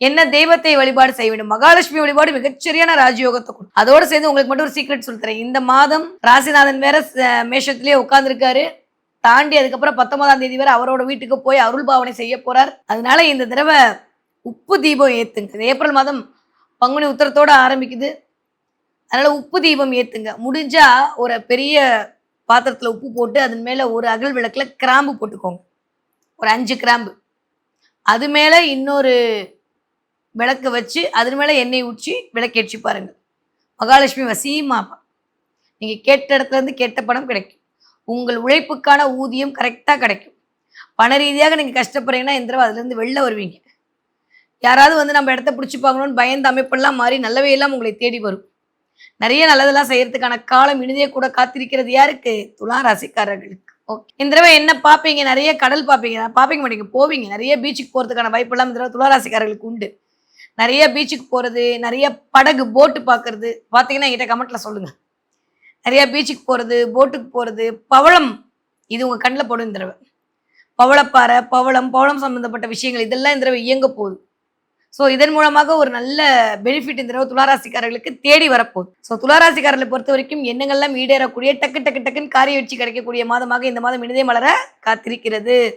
என்ன தெய்வத்தை வழிபாடு செய்ய வேண்டும்? மகாலட்சுமி வழிபாடு மிகச்சரியான ராஜயோகத்தை கொடுக்கும். அதோட சேர்ந்து உங்களுக்கு மட்டும் ஒரு சீக்ரெட் சொல்லி தரேன். இந்த மாதம் ராசிநாதன் வேற மேஷத்திலேயே உட்கார்ந்துருக்காரு. தாண்டி அதுக்கப்புறம் 19ஆம் தேதி வரை அவரோட வீட்டுக்கு போய் அருள் பாவனை செய்ய போறார். அதனால இந்த தடவை உப்பு தீபம் ஏத்துங்க. ஏப்ரல் மாதம் பங்குனி உத்திரத்தோட ஆரம்பிக்குது. அதனால உப்பு தீபம் ஏத்துங்க. முடிஞ்சா ஒரு பெரிய பாத்திரத்துல உப்பு போட்டு அதன் மேல ஒரு அகல் விளக்குல கிராம்பு போட்டுக்கோங்க. ஒரு 5 கிராம்பு. அது மேல இன்னொரு விளக்கு வச்சு அதன் மேல எண்ணெய் ஊற்றி விளக்கேற்றி பாருங்க. மகாலட்சுமி வசியமா நீங்க கேட்ட இடத்துல இருந்து கேட்ட பணம் கிடைக்கும். உங்கள் உழைப்புக்கான ஊதியம் கரெக்டா கிடைக்கும். பண ரீதியாக நீங்க கஷ்டப்படுறீங்கன்னா இந்த தடவை அதுல இருந்து வெளில வருவீங்க. யாராவது வந்து நம்ம இடத்த பிடிச்சிப்பாங்களோன்னு பயந்த அமைப்பெல்லாம் மாறி நல்லவே எல்லாம் உங்களை தேடி வரும். நிறைய நல்லதெல்லாம் செய்யறதுக்கான காலம் இனிதே கூட காத்திருக்கிறது. யாருக்கு? துலா ராசிக்காரர்களுக்கு. ஓகே. இந்த தடவை என்ன பார்ப்பீங்க? நிறைய கடல் பார்ப்பீங்க. பார்ப்பீங்க மாட்டீங்க, போவீங்க. நிறைய பீச்சுக்கு போறதுக்கான வாய்ப்பெல்லாம் இந்த தடவை துலா ராசிக்காரர்களுக்கு உண்டு. நிறைய பீச்சுக்கு போறது, நிறைய படகு போட்டு பார்க்கறது. பார்த்தீங்கன்னா என்கிட்ட கமெண்ட்ல சொல்லுங்க. நிறைய பீச்சுக்கு போறது, போட்டுக்கு போறது, பவளம் இது உங்க கண்ணுல படும் இந்த தடவை. பவளப்பாறை, பவளம் சம்பந்தப்பட்ட விஷயங்கள் இதெல்லாம் இந்த தடவை இயங்க போகுது. ஸோ இதன் மூலமாக ஒரு நல்ல பெனிஃபிட் இந்த தடவை துளாராசிக்காரர்களுக்கு தேடி வரப்போகுது. ஸோ துளாராசிக்காரர்களை பொறுத்த வரைக்கும் எண்ணங்கள்லாம் ஈடேறக்கூடிய டக்கு டக்கு டக்குன்னு காரிய வெற்றி கிடைக்கக்கூடிய மாதமாக இந்த மாதம் இனிதே மலர காத்திருக்கிறது.